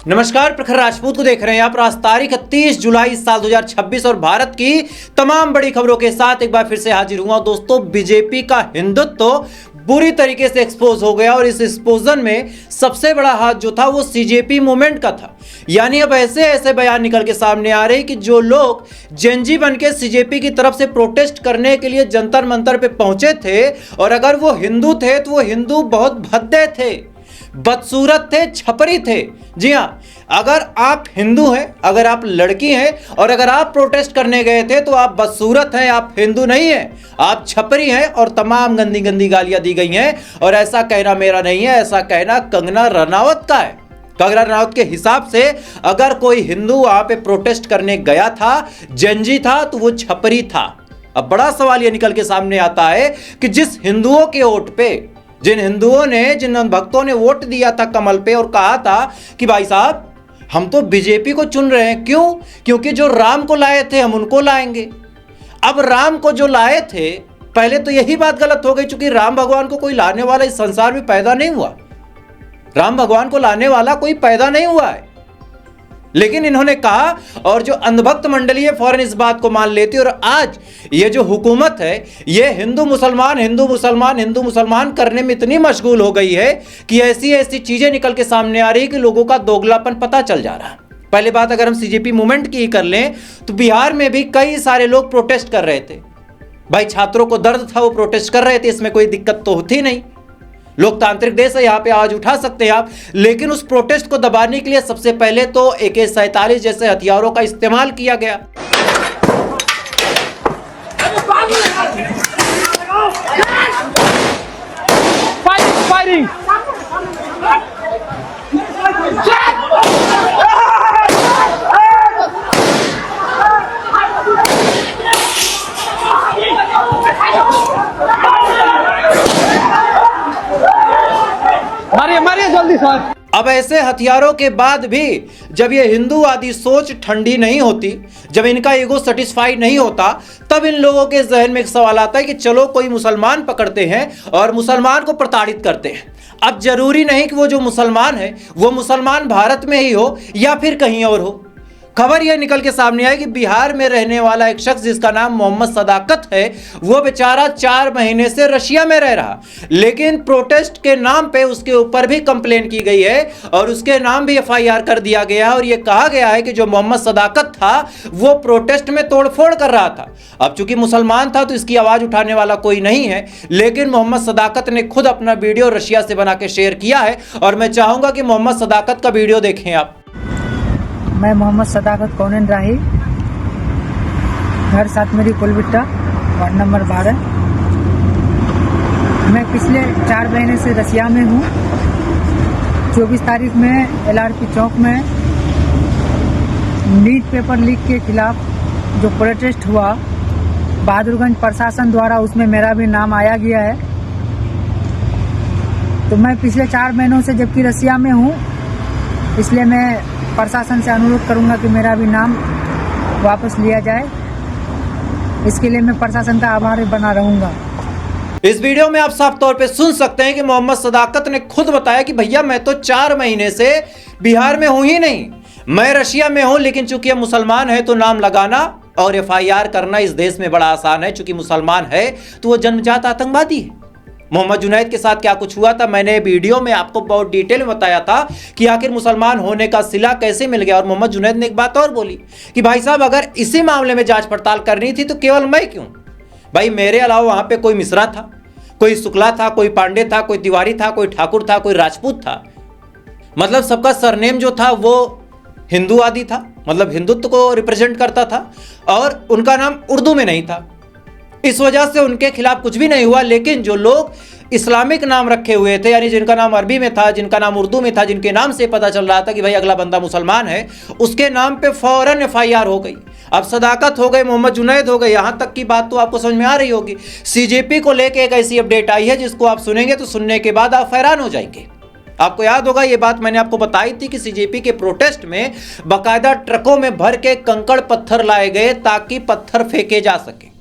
नमस्कार, प्रखर राजपूत को देख रहे हैं आप। आज तारीख 30 जुलाई साल 2026 और भारत की तमाम बड़ी खबरों के साथ एक बार फिर से हाजिर हुआ। दोस्तों, बीजेपी का हिंदुत्व तो बुरी तरीके से एक्सपोज हो गया और इस एक्सपोजन में सबसे बड़ा हाथ जो था वो सीजेपी मूवमेंट का था। यानी अब ऐसे ऐसे बयान निकल के सामने आ रहे कि जो लोग जेनजी बन के सीजेपी की तरफ से प्रोटेस्ट करने के लिए जंतर मंतर पे पहुंचे थे और अगर वो हिंदू थे तो वो हिंदू बहुत भद्दे थे, बदसूरत थे, छपरी थे। जी हाँ, अगर आप हिंदू हैं, अगर आप लड़की हैं और अगर आप प्रोटेस्ट करने गए थे तो आप बदसूरत हैं, आप हिंदू नहीं हैं, आप छपरी हैं और तमाम गंदी गंदी गालियां दी गई हैं। और ऐसा कहना मेरा नहीं है, ऐसा कहना कंगना रनावत का है। कंगना रनावत के हिसाब से अगर कोई हिंदू वहां पे प्रोटेस्ट करने गया था, जेनजी था, तो वो छपरी था। अब बड़ा सवाल यह निकल के सामने आता है कि जिस हिंदुओं के वोट पे, जिन हिंदुओं ने, जिन भक्तों ने वोट दिया था कमल पे और कहा था कि भाई साहब हम तो बीजेपी को चुन रहे हैं, क्यों? क्योंकि जो राम को लाए थे हम उनको लाएंगे। अब राम को जो लाए थे, पहले तो यही बात गलत हो गई, चूंकि राम भगवान को कोई लाने वाला इस संसार में पैदा नहीं हुआ। राम भगवान को लाने वाला कोई पैदा नहीं हुआ है। लेकिन इन्होंने कहा और जो अंधभक्त मंडली है फौरन इस बात को मान लेती है। और आज ये जो हुकूमत है ये हिंदू मुसलमान हिंदू मुसलमान हिंदू मुसलमान करने में इतनी मशगूल हो गई है कि ऐसी ऐसी चीजें निकल के सामने आ रही है कि लोगों का दोगलापन पता चल जा रहा है। पहले बात अगर हम सीजेपी मूवमेंट की कर लें तो बिहार में भी कई सारे लोग प्रोटेस्ट कर रहे थे। भाई छात्रों को दर्द था, वो प्रोटेस्ट कर रहे थे, इसमें कोई दिक्कत तो होती नहीं। लोकतांत्रिक देश है, यहाँ पे आवाज उठा सकते हैं आप। लेकिन उस प्रोटेस्ट को दबाने के लिए सबसे पहले तो AK-47 जैसे हथियारों का इस्तेमाल किया गया। फायरिंग मारिए जल्दी सर। अब ऐसे हथियारों के बाद भी जब ये हिंदूवादी सोच ठंडी नहीं होती, जब इनका ईगो सेटिस्फाइड नहीं होता, तब इन लोगों के जहन में एक सवाल आता है कि चलो कोई मुसलमान पकड़ते हैं और मुसलमान को प्रताड़ित करते हैं। अब जरूरी नहीं कि वो जो मुसलमान है वो मुसलमान भारत में ही हो या फिर कहीं और हो। खबर यह निकल के सामने आई कि बिहार में रहने वाला एक शख्स जिसका नाम मोहम्मद सदाकत है, वो बेचारा 4 महीने से रशिया में रह रहा, लेकिन प्रोटेस्ट के नाम पे उसके ऊपर भी कंप्लेन की गई है और उसके नाम भी FIR कर दिया गया है। और यह कहा गया है कि जो मोहम्मद सदाकत था वो प्रोटेस्ट में तोड़फोड़ कर रहा था। अब चूंकि मुसलमान था तो इसकी आवाज उठाने वाला कोई नहीं है, लेकिन मोहम्मद सदाकत ने खुद अपना वीडियो रशिया से बना के शेयर किया है और मैं चाहूंगा कि मोहम्मद सदाकत का वीडियो देखें आप। मैं मोहम्मद सदाकत कौनन राही, घर साथ मेरी कुलबिट्टा, वार्ड नंबर 12। मैं पिछले 4 महीने से रसिया में हूँ। 24 तारीख में LRP चौक में नीट पेपर लीक के खिलाफ जो प्रोटेस्ट हुआ, बहादुरगंज प्रशासन द्वारा उसमें मेरा भी नाम आया गया है। तो मैं पिछले 4 महीनों से जबकि रसिया में हूँ, इसलिए मैं प्रशासन से अनुरोध करूंगा कि मेरा भी नाम वापस लिया जाए। इसके लिए मैं प्रशासन का आभारी बना रहूंगा। इस वीडियो में आप साफ तौर पे सुन सकते हैं कि मोहम्मद सदाकत ने खुद बताया कि भैया मैं तो 4 महीने से बिहार में हूं ही नहीं, मैं रशिया में हूं, लेकिन चूंकि मुसलमान है तो नाम लगाना और FIR करना इस देश में बड़ा आसान है। चूंकि मुसलमान है तो वो जन्मजात आतंकवादी है। मोहम्मद जुनैद के साथ क्या कुछ हुआ था मैंने वीडियो में आपको बहुत डिटेल में बताया था कि आखिर मुसलमान होने का सिला कैसे मिल गया। और मोहम्मद जुनैद ने एक बात और बोली कि भाई साहब अगर इसी मामले में जांच पड़ताल करनी थी तो केवल मैं क्यों? भाई मेरे अलावा वहां पे कोई मिश्रा था, कोई शुक्ला था, कोई पांडे था, कोई तिवारी था, कोई ठाकुर था, कोई राजपूत था। मतलब सबका सरनेम जो था वो हिंदूवादी था, मतलब हिंदुत्व को रिप्रेजेंट करता था और उनका नाम उर्दू में नहीं था। इस वजह से उनके खिलाफ कुछ भी नहीं हुआ। लेकिन जो लोग इस्लामिक नाम रखे हुए थे, यानी जिनका नाम अरबी में था, जिनका नाम उर्दू में था, जिनके नाम से पता चल रहा था कि भाई अगला बंदा मुसलमान है, उसके नाम पे फौरन FIR हो गई। अब सदाकत हो गए, मोहम्मद जुनैद हो गए, यहां तक की बात तो आपको समझ में आ रही होगी। CJP को लेकर एक ऐसी अपडेट आई है जिसको आप सुनेंगे तो सुनने के बाद आप हैरान हो जाएंगे। आपको याद होगा ये बात मैंने आपको बताई थी कि CJP के प्रोटेस्ट में बाकायदा ट्रकों में भर के कंकड़ पत्थर लाए गए ताकि पत्थर फेंके जा सके।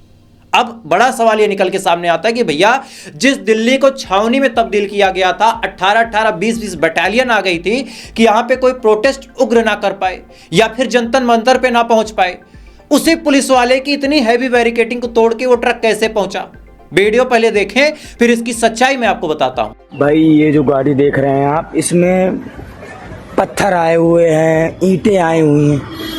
अब बड़ा सवाल ये निकल के सामने आता है कि भैया जिस दिल्ली को छावनी में तब्दील किया गया था, 18-18, 20-20 बटालियन आ गई थी कि यहां पे कोई प्रोटेस्ट उग्र ना कर पाए या फिर जनता मंतर पे ना पहुंच पाए, उसी पुलिस वाले की इतनी हैवी बैरिकेडिंग को तोड़ के वो ट्रक कैसे पहुंचा? वीडियो पहले देखें, फिर इसकी सच्चाई मैं आपको बताता हूं। भाई ये जो गाड़ी देख रहे हैं आप, इसमें पत्थर आए हुए हैं, ईंटें आई हुई हैं।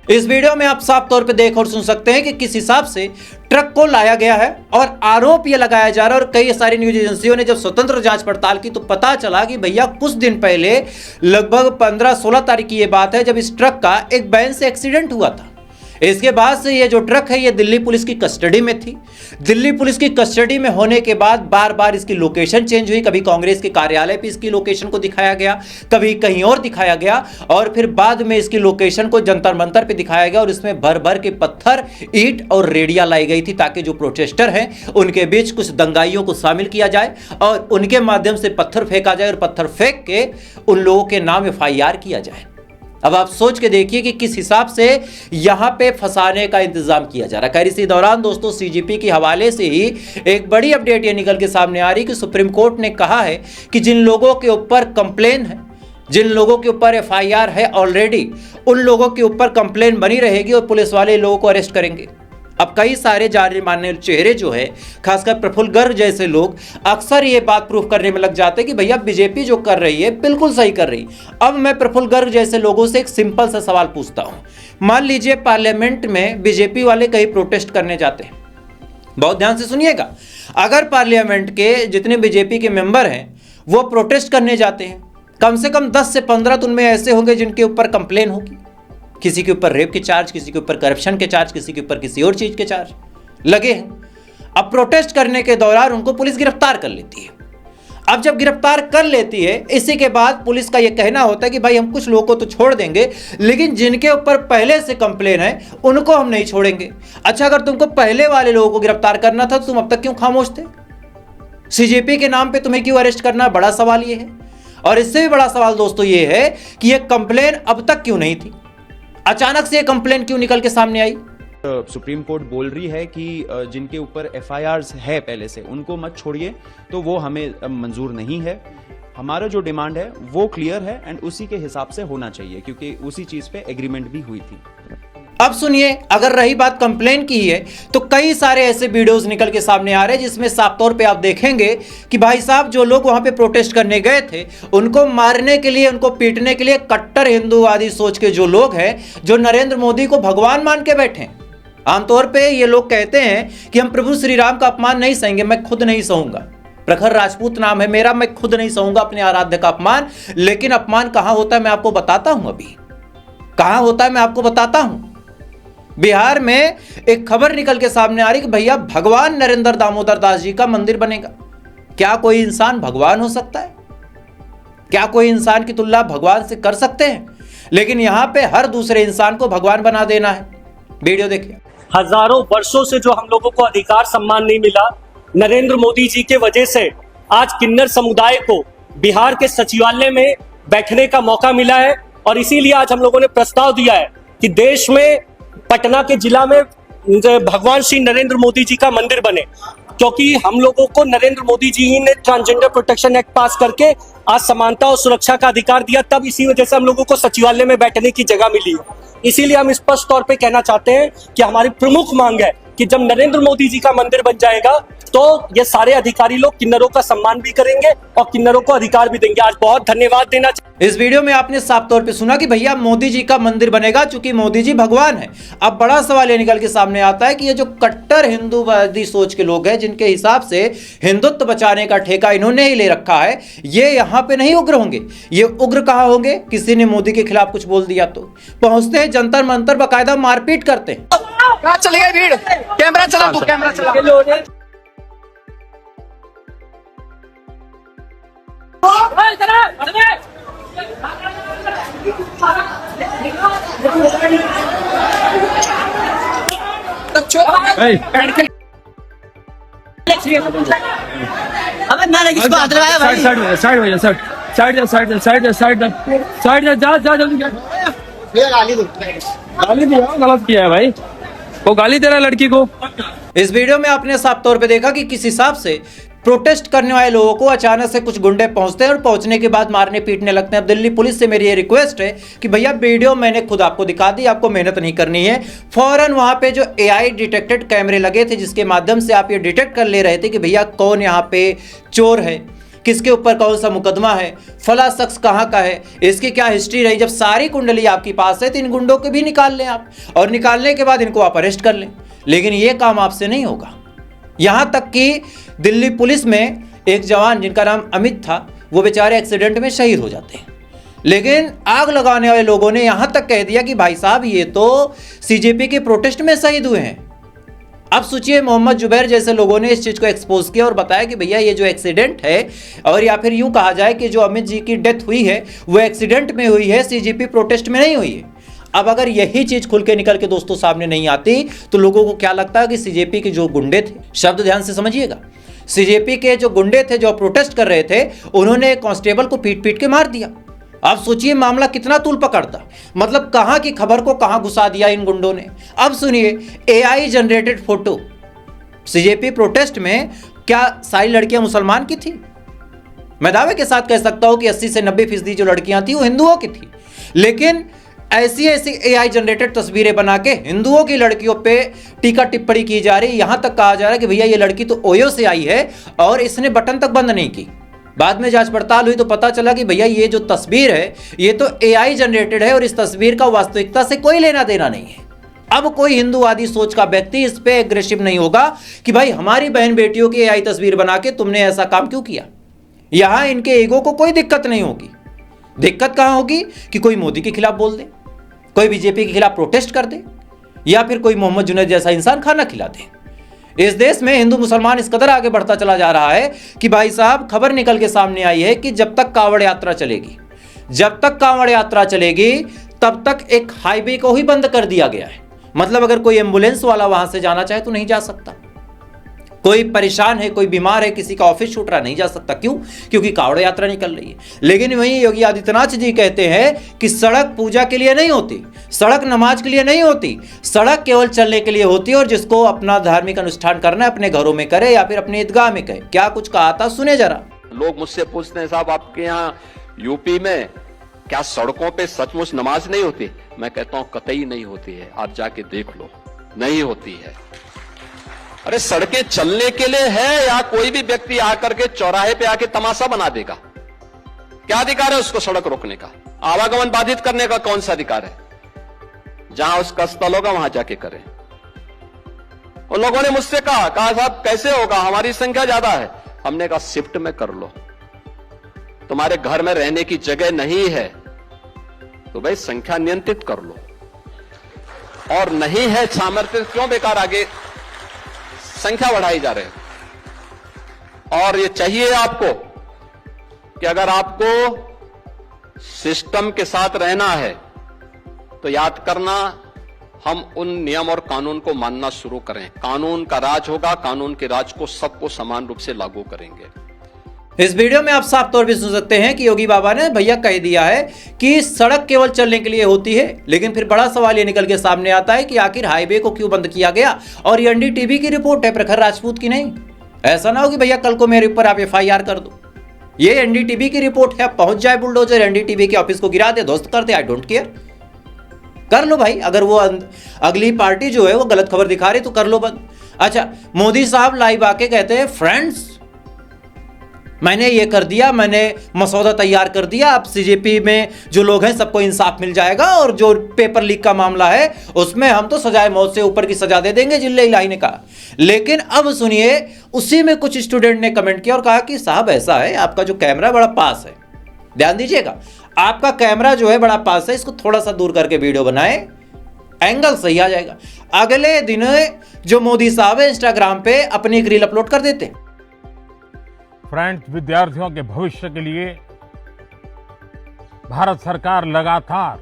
इस वीडियो में आप साफ तौर पे देख और सुन सकते हैं कि किस हिसाब से ट्रक को लाया गया है और आरोप यह लगाया जा रहा है। और कई सारी न्यूज एजेंसियों ने जब स्वतंत्र जांच पड़ताल की तो पता चला कि भैया कुछ दिन पहले लगभग 15-16 तारीख की यह बात है जब इस ट्रक का एक वैन से एक्सीडेंट हुआ था। इसके बाद से ये जो ट्रक है ये दिल्ली पुलिस की कस्टडी में थी। दिल्ली पुलिस की कस्टडी में होने के बाद बार बार इसकी लोकेशन चेंज हुई। कभी कांग्रेस के कार्यालय पे इसकी लोकेशन को दिखाया गया, कभी कहीं और दिखाया गया, और फिर बाद में इसकी लोकेशन को जंतर मंतर पे दिखाया गया और इसमें भर भर के पत्थर, ईंट और रेडिया लाई गई थी ताकि जो प्रोटेस्टर हैं उनके बीच कुछ दंगाइयों को शामिल किया जाए और उनके माध्यम से पत्थर फेंका जाए और पत्थर फेंक के उन लोगों के नाम FIR किया जाए। अब आप सोच के देखिए कि किस हिसाब से यहां पे फंसाने का इंतजाम किया जा रहा है। खैर इसी दौरान दोस्तों CGP के हवाले से ही एक बड़ी अपडेट ये निकल के सामने आ रही कि सुप्रीम कोर्ट ने कहा है कि जिन लोगों के ऊपर कंप्लेन है, जिन लोगों के ऊपर FIR है ऑलरेडी, उन लोगों के ऊपर कंप्लेन बनी रहेगी और पुलिस वाले लोगों को अरेस्ट करेंगे। अब कई सारे जाने माने चेहरे जो है, खासकर प्रफुल्ल गर्ग जैसे लोग अक्सर ये बात प्रूफ करने में लग जाते हैं कि भैया बीजेपी जो कर रही है बिल्कुल सही कर रही। अब मैं प्रफुल्ल गर्ग जैसे लोगों से एक सिंपल सा सवाल पूछता हूं। मान लीजिए पार्लियामेंट में बीजेपी वाले कहीं प्रोटेस्ट करने जाते हैं, बहुत ध्यान से सुनिएगा, अगर पार्लियामेंट के जितने बीजेपी के मेंबर हैं वो प्रोटेस्ट करने जाते हैं, कम से कम 10 से 15 तो उनमें ऐसे होंगे जिनके ऊपर कंप्लेन होगी। किसी के ऊपर रेप के चार्ज, किसी के ऊपर करप्शन के चार्ज, किसी के ऊपर किसी और चीज के चार्ज लगे हैं। अब प्रोटेस्ट करने के दौरान उनको पुलिस गिरफ्तार कर लेती है। अब जब गिरफ्तार कर लेती है, इसी के बाद पुलिस का यह कहना होता है कि भाई हम कुछ लोगों को तो छोड़ देंगे, लेकिन जिनके ऊपर पहले से कंप्लेन है उनको हम नहीं छोड़ेंगे। अच्छा, अगर तुमको पहले वाले लोगों को गिरफ्तार करना था तो तुम अब तक क्यों खामोश थे? CGP के नाम पे तुम्हें क्यों अरेस्ट करना? बड़ा सवाल यह है। और इससे भी बड़ा सवाल दोस्तों ये है कि यह कंप्लेन अब तक क्यों नहीं थी? अचानक से ये कंप्लेन क्यों निकल के सामने आई? सुप्रीम कोर्ट बोल रही है कि जिनके ऊपर FIRs है पहले से उनको मत छोड़िए, तो वो हमें मंजूर नहीं है। हमारा जो डिमांड है वो क्लियर है एंड उसी के हिसाब से होना चाहिए, क्योंकि उसी चीज पे एग्रीमेंट भी हुई थी। अब सुनिए, अगर रही बात कंप्लेन की है तो कई सारे ऐसे वीडियोस निकल के सामने आ रहे हैं जिसमें साफ तौर पे आप देखेंगे कि भाई साहब जो लोग वहां पे प्रोटेस्ट करने गए थे उनको मारने के लिए, उनको पीटने के लिए कट्टर हिंदूवादी सोच के जो लोग हैं, जो नरेंद्र मोदी को भगवान मान के बैठे। आमतौर पे ये लोग कहते हैं कि हम प्रभु श्री राम का अपमान नहीं सहेंगे, मैं खुद नहीं सहूंगा। प्रखर राजपूत नाम है मेरा, मैं खुद नहीं सहूंगा अपने आराध्य का अपमान। लेकिन अपमान कहां होता है मैं आपको बताता हूं। अभी कहां होता है मैं आपको बताता हूं। बिहार में एक खबर निकल के सामने आ रही कि भैया भगवान नरेंद्र दामोदर दास जी का मंदिर बनेगा। क्या कोई इंसान भगवान हो सकता है? क्या कोई इंसान की तुलना भगवान से कर सकते हैं? लेकिन यहां पे हर दूसरे इंसान को भगवान बना देना है। वीडियो देखिए। हजारों वर्षों से जो हम लोगों को अधिकार सम्मान नहीं मिला, नरेंद्र मोदी जी के वजह से आज किन्नर समुदाय को बिहार के सचिवालय में बैठने का मौका मिला है। और इसीलिए आज हम लोगों ने प्रस्ताव दिया है कि देश में पटना के जिला में भगवान श्री नरेंद्र मोदी जी का मंदिर बने, क्योंकि हम लोगों को नरेंद्र मोदी जी ही ने ट्रांसजेंडर प्रोटेक्शन एक्ट पास करके आज समानता और सुरक्षा का अधिकार दिया। तब इसी वजह से हम लोगों को सचिवालय में बैठने की जगह मिली है। इसीलिए हम स्पष्ट तौर पे कहना चाहते हैं कि हमारी प्रमुख मांग है कि जब नरेंद्र मोदी जी का मंदिर बन जाएगा तो ये सारे अधिकारी लोग किन्नरों का सम्मान भी करेंगे और किन्नरों को अधिकार भी देंगे। आज बहुत धन्यवाद देना इस वीडियो में आपने साफ तौर पे सुना कि भैया मोदी जी का मंदिर बनेगा चूंकि मोदी जी भगवान है। अब बड़ा सवाल ये निकल के सामने आता है कि ये जो कट्टर हिंदूवादी सोच के लोग हैं, जिनके हिसाब से हिंदुत्व बचाने का ठेका इन्होंने ही ले रखा है, ये यहां पे नहीं उग्र होंगे। ये उग्र कहां होंगे? किसी ने मोदी के खिलाफ कुछ बोल दिया तो पहुंचते हैं जंतर मंतर, बाकायदा मारपीट करते हैं। कहाँ चली गई भीड़? कैमरा चला तू, कैमरा चला। अबे मैंने किसको हाथ लगाया भाई? साइड जा जल्दी गाली दिया, गलत किया है भाई। वो गाली दे रहा है लड़की को। इस वीडियो में आपने साफ तौर पे देखा कि किस हिसाब से प्रोटेस्ट करने वाले लोगों को अचानक से कुछ गुंडे पहुंचते हैं और पहुंचने के बाद मारने पीटने लगते हैं। अब दिल्ली पुलिस से मेरी ये रिक्वेस्ट है कि भैया वीडियो मैंने खुद आपको दिखा दी, आपको मेहनत नहीं करनी है। फौरन वहां पे जो AI डिटेक्टेड कैमरे लगे थे, जिसके माध्यम से आप ये डिटेक्ट कर ले रहे थे कि भैया कौन यहाँ पे चोर है, किसके ऊपर कौन सा मुकदमा है, फला शख्स कहाँ का है, इसकी क्या हिस्ट्री रही। जब सारी कुंडली आपके पास है तो इन गुंडों को भी निकाल लें आप, और निकालने के बाद इनको आप अरेस्ट कर लें। लेकिन ये काम आपसे नहीं होगा। यहां तक कि दिल्ली पुलिस में एक जवान जिनका नाम अमित था, वो बेचारे एक्सीडेंट में शहीद हो जाते हैं। लेकिन आग लगाने वाले लोगों ने यहां तक कह दिया कि भाई साहब ये तो CJP के प्रोटेस्ट में शहीद हुए हैं। अब सोचिए, मोहम्मद जुबैर जैसे लोगों ने इस चीज को एक्सपोज किया और बताया कि भैया ये जो एक्सीडेंट है, और या फिर यूं कहा जाए कि जो अमित जी की डेथ हुई है वो एक्सीडेंट में हुई है, CJP प्रोटेस्ट में नहीं हुई है। अब अगर यही चीज खुल के निकल के दोस्तों सामने नहीं आती तो लोगों को क्या लगता है कि CJP के जो गुंडे थे, शब्द ध्यान से समझिएगा, CJP के जो गुंडे थे जो प्रोटेस्ट कर रहे थे, उन्होंने कांस्टेबल को पीट पीट के मार दिया। आप सोचिए मामला कितना तूल पकड़ता, मतलब कहां की खबर को कहां घुसा दिया इन गुंडों ने। अब सुनिए, AI generated photo, CJP protest में क्या सारी लड़कियां मुसलमान की थी? मैं दावे के साथ कह सकता हूं कि 80 से 90% जो लड़कियां थी वो हिंदुओं की थी। लेकिन ऐसी AI जनरेटेड तस्वीरें बना के हिंदुओं की लड़कियों पे टीका टिप्पणी की जा रही। यहां तक कहा जा रहा है कि भैया ये लड़की तो ओयो से आई है और इसने बटन तक बंद नहीं की। बाद में जांच पड़ताल हुई तो पता चला कि भैया ये जो तस्वीर है ये तो AI जनरेटेड है और इस तस्वीर का वास्तविकता से कोई लेना देना नहीं है। अब कोई हिंदूवादी सोच का व्यक्ति इस पे एग्रेसिव नहीं होगा कि भाई हमारी बहन बेटियों की AI तस्वीर बना के तुमने ऐसा काम क्यों किया। यहां इनके ईगो को कोई दिक्कत नहीं होगी। दिक्कत कहां होगी कि कोई मोदी के खिलाफ बोल दे, कोई BJP के खिलाफ प्रोटेस्ट कर दे, या फिर कोई मोहम्मद जुनैद जैसा इंसान खाना खिला दे। इस देश में हिंदू मुसलमान इस कदर आगे बढ़ता चला जा रहा है कि भाई साहब खबर निकल के सामने आई है कि जब तक कांवड़ यात्रा चलेगी, जब तक कांवड़ यात्रा चलेगी तब तक एक हाईवे को ही बंद कर दिया गया है। मतलब अगर कोई एम्बुलेंस वाला वहां से जाना चाहे तो नहीं जा सकता, कोई परेशान है, कोई बीमार है, किसी का ऑफिस छूट रहा, नहीं जा सकता। क्यों? क्योंकि कावड़ यात्रा निकल रही है। लेकिन वहीं योगी आदित्यनाथ जी कहते हैं कि सड़क पूजा के लिए नहीं होती, सड़क नमाज के लिए नहीं होती, सड़क केवल चलने के लिए होती है, और जिसको अपना धार्मिक अनुष्ठान करना है अपने घरों में करे या फिर अपने ईदगाह में करे। क्या कुछ कहा था, सुने जरा। लोग मुझसे पूछते हैं साहब आपके यहाँ यूपी में क्या सड़कों पे सचमुच नमाज नहीं होती? मैं कहता हूं कतई नहीं होती है, आप जाके देख लो, नहीं होती है। अरे सड़कें चलने के लिए है या कोई भी व्यक्ति आकर के चौराहे पे आके तमाशा बना देगा? क्या अधिकार है उसको सड़क रोकने का? आवागमन बाधित करने का कौन सा अधिकार है? जहां उसका स्थल होगा वहां जाके करें। उन लोगों ने मुझसे कहा साहब कैसे होगा, हमारी संख्या ज्यादा है। हमने कहा शिफ्ट में कर लो, तुम्हारे घर में रहने की जगह नहीं है तो भाई संख्या नियंत्रित कर लो, और नहीं है सामर्थ्य क्यों बेकार आगे संख्या बढ़ाई जा रही है। और ये चाहिए आपको कि अगर आपको सिस्टम के साथ रहना है तो याद करना, हम उन नियम और कानून को मानना शुरू करें। कानून का राज होगा, कानून के राज को सबको समान रूप से लागू करेंगे। इस वीडियो में आप साफ तौर पे सुन सकते हैं कि योगी बाबा ने भैया कह दिया है कि सड़क केवल चलने के लिए होती है। लेकिन फिर बड़ा सवाल ये निकल के सामने आता है कि आखिर हाईवे को क्यों बंद किया गया। और ये NDTV की रिपोर्ट है, प्रखर राजपूत की नहीं। ऐसा ना हो कि भैया कल को मेरे ऊपर आप FIR कर दो। ये NDTV की रिपोर्ट है, पहुंच जाए बुलडोजर NDTV के ऑफिस को गिरा दे, ध्वस्त कर दे, आई डोंट केयर, कर लो भाई। अगर वो अगली पार्टी जो है वो गलत खबर दिखा रही तो कर लो बंद। अच्छा, मोदी साहब लाइव आके कहते हैं फ्रेंड्स मैंने ये कर दिया, मैंने मसौदा तैयार कर दिया, अब सीजेपी में जो लोग हैं सबको इंसाफ मिल जाएगा और जो पेपर लीक का मामला है उसमें हम तो सजाए मौत से ऊपर की सजा दे देंगे, जिल्ले इलाही ने कहा। लेकिन अब सुनिए, उसी में कुछ स्टूडेंट ने कमेंट किया और कहा कि साहब ऐसा है, आपका जो कैमरा बड़ा पास है, ध्यान दीजिएगा, आपका कैमरा जो है बड़ा पास है, इसको थोड़ा सा दूर करके वीडियो बनाए, एंगल सही आ जाएगा। अगले दिन जो मोदी साहब है इंस्टाग्राम पे अपनी एक रील अपलोड कर देते हैं। फ्रेंड्स, विद्यार्थियों के भविष्य के लिए भारत सरकार लगातार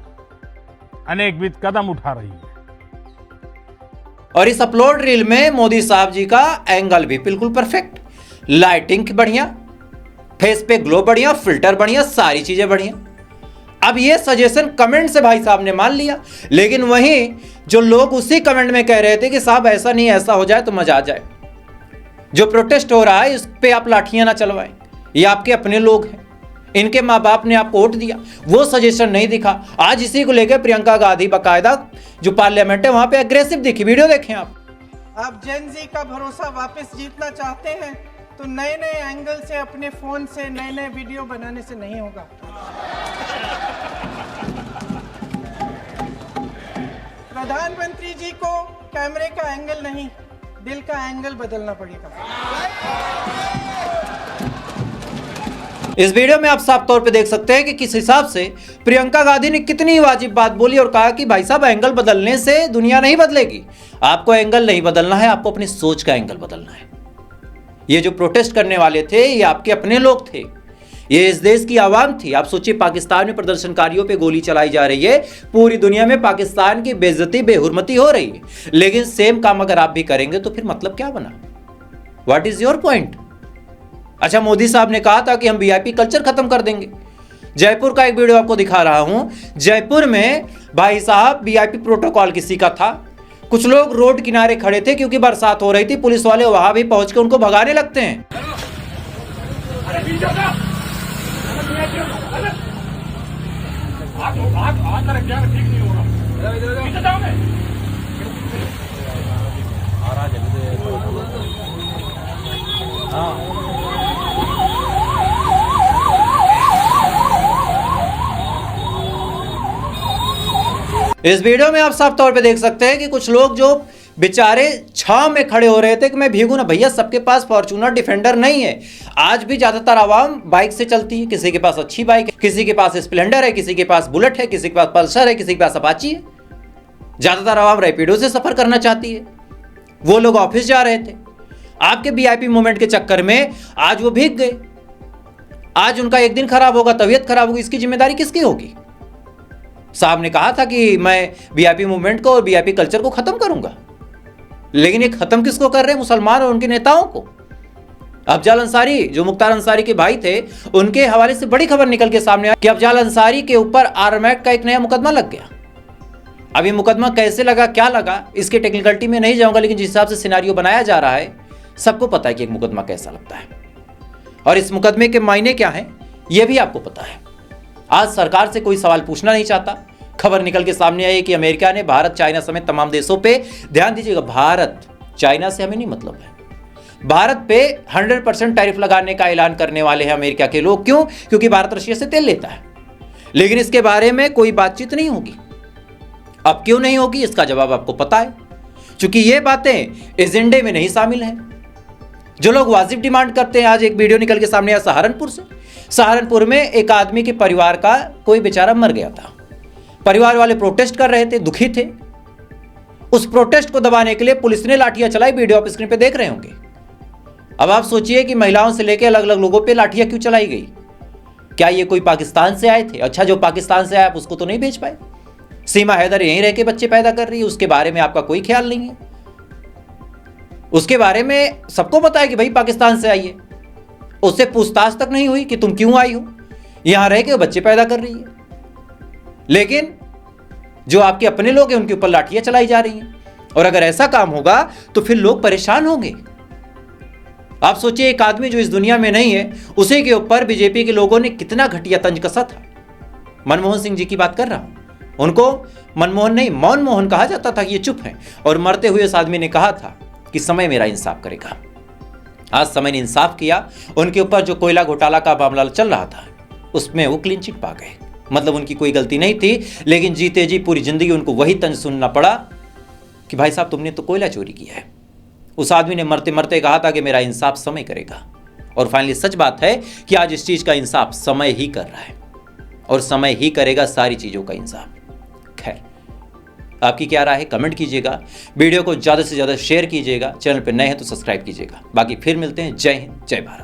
अनेकविध कदम उठा रही है और इस अपलोड रील में मोदी साहब जी का एंगल भी बिल्कुल परफेक्ट, लाइटिंग बढ़िया, फेस पे ग्लो बढ़िया, फिल्टर बढ़िया, सारी चीजें बढ़िया। अब ये सजेशन कमेंट से भाई साहब ने मान लिया, लेकिन वहीं जो लोग उसी कमेंट में कह रहे थे कि साहब ऐसा नहीं, ऐसा हो जाए तो मजा आ जाए, जो प्रोटेस्ट हो रहा है इस पे आप लाठियां ना चलवाएं, ये आपके अपने लोग हैं, इनके माँ बाप ने आपको वोट दिया, वो सजेशन नहीं दिखा। आज इसी को लेकर प्रियंका गांधी बाकायदा जो पार्लियामेंट है वहां पे अग्रेसिव दिखी, वीडियो देखें आप जेन जी का भरोसा वापस जीतना चाहते हैं तो नए नए एंगल से, अपने फोन से नए नए वीडियो बनाने से नहीं होगा। प्रधानमंत्री जी को कैमरे का एंगल नहीं, दिल का एंगल बदलना पड़ेगा। इस वीडियो में आप साफ तौर पे देख सकते हैं कि किस हिसाब से प्रियंका गांधी ने कितनी वाजिब बात बोली और कहा कि भाई साहब एंगल बदलने से दुनिया नहीं बदलेगी, आपको एंगल नहीं बदलना है, आपको अपनी सोच का एंगल बदलना है। ये जो प्रोटेस्ट करने वाले थे ये आपके अपने लोग थे, ये इस देश की आवाम थी। आप सोचिए, पाकिस्तान में प्रदर्शनकारियों पे गोली चलाई जा रही है, पूरी दुनिया में पाकिस्तान की बेइज्जती बेहुरमती हो रही है, लेकिन सेम काम अगर आप भी करेंगे तो फिर मतलब क्या बना? What is your point? अच्छा, मोदी साहब ने कहा था कि हम वीआईपी कल्चर खत्म कर देंगे। जयपुर का एक वीडियो आपको दिखा रहा हूं। जयपुर में भाई साहब वीआईपी प्रोटोकॉल किसी का था, कुछ लोग रोड किनारे खड़े थे क्योंकि बरसात हो रही थी, पुलिस वाले वहां भी पहुंच के उनको भगाने लगते हैं। इस वीडियो में आप साफ तौर पे देख सकते हैं कि कुछ लोग जो बेचारे छांव में खड़े हो रहे थे कि मैं भीगू ना, भैया सबके पास फॉर्च्यूनर डिफेंडर नहीं है। आज भी ज्यादातर आवाम बाइक से चलती है, किसी के पास अच्छी बाइक है, किसी के पास स्प्लेंडर है, किसी के पास बुलेट है, किसी के पास पल्सर है, किसी के पास अपाची है। ज्यादातर आवाम रैपिडो से सफर करना चाहती है। वो लोग ऑफिस जा रहे थे, आपके वीआईपी मूवमेंट के चक्कर में आज वो भीग गए। आज उनका एक दिन खराब होगा, तबीयत खराब होगी, इसकी जिम्मेदारी किसकी होगी? साहब ने कहा था कि मैं वीआईपी मूवमेंट को और वीआईपी कल्चर को खत्म करूंगा, लेकिन ये खत्म किसको कर रहे हैं? मुसलमान और उनके नेताओं को। अफजाल अंसारी जो मुख्तार अंसारी के भाई थे, उनके हवाले से बड़ी खबर निकल के सामने आई कि अफजाल अंसारी के ऊपर आर्म एक्ट का एक नया मुकदमा लग गया। अब ये मुकदमा कैसे लगा, क्या लगा, इसके टेक्निकलिटी में नहीं जाऊंगा, लेकिन जिस हिसाब से सिनेरियो बनाया जा रहा है सबको पता है कि एक मुकदमा कैसा लगता है और इस मुकदमे के मायने क्या हैं यह भी आपको पता है। आज सरकार से कोई सवाल पूछना नहीं चाहता। खबर निकल के सामने आई कि अमेरिका ने भारत, चाइना समेत तमाम देशों पे, ध्यान दीजिएगा, भारत चाइना से हमें नहीं मतलब है, भारत पे 100% टैरिफ लगाने का ऐलान करने वाले हैं अमेरिका के लोग। क्यों? क्योंकि भारत रशिया से तेल लेता है, लेकिन इसके बारे में कोई बातचीत नहीं होगी। अब क्यों नहीं होगी इसका जवाब आपको पता है, क्योंकि ये बातें एजेंडे में नहीं शामिल हैं। जो लोग वाजिब डिमांड करते हैं, आज एक वीडियो निकल के सामने आया सहारनपुर से। सहारनपुर में एक आदमी के परिवार का कोई बेचारा मर गया था, परिवार वाले प्रोटेस्ट कर रहे थे, दुखी थे। उस प्रोटेस्ट को दबाने के लिए पुलिस ने लाठियां चलाई, वीडियो आप स्क्रीन पे देख रहे होंगे। अब आप सोचिए कि महिलाओं से लेकर अलग अलग लोगों पे लाठियां क्यों चलाई गई? क्या ये कोई पाकिस्तान से आए थे? अच्छा, जो पाकिस्तान से आया उसको तो नहीं भेज पाए। सीमा हैदर यहीं रह के बच्चे पैदा कर रही है, उसके बारे में आपका कोई ख्याल नहीं है। उसके बारे में सबको पता है कि भाई पाकिस्तान से आई है, उससे पूछताछ तक नहीं हुई कि तुम क्यों आई हो, यहां रह के बच्चे पैदा कर रही है। लेकिन जो आपके अपने लोग हैं उनके ऊपर लाठियां चलाई जा रही हैं, और अगर ऐसा काम होगा तो फिर लोग परेशान होंगे। आप सोचिए, एक आदमी जो इस दुनिया में नहीं है, उसी के ऊपर बीजेपी के लोगों ने कितना घटिया तंज कसा था। मनमोहन सिंह जी की बात कर रहा हूं, उनको मनमोहन नहीं मौन मोहन कहा जाता था कि ये चुप हैं, और मरते हुए इस आदमी ने कहा था कि समय मेरा इंसाफ करेगा। आज समय ने इंसाफ किया, उनके ऊपर जो कोयला घोटाला का मामला चल रहा था उसमें वो क्लीन चिट पा गए। मतलब उनकी कोई गलती नहीं थी, लेकिन जीते जी पूरी जिंदगी उनको वही तंज सुनना पड़ा कि भाई साहब तुमने तो कोयला चोरी किया है। उस आदमी ने मरते मरते कहा था कि मेरा इंसाफ समय करेगा, और फाइनली सच बात है कि आज इस चीज का इंसाफ समय ही कर रहा है, और समय ही करेगा सारी चीजों का इंसाफ। खैर, आपकी क्या राय है कमेंट कीजिएगा, वीडियो को ज्यादा से ज्यादा शेयर कीजिएगा, चैनल पर नए हैं तो सब्सक्राइब कीजिएगा। बाकी फिर मिलते हैं। जय हिंद, जय भारत।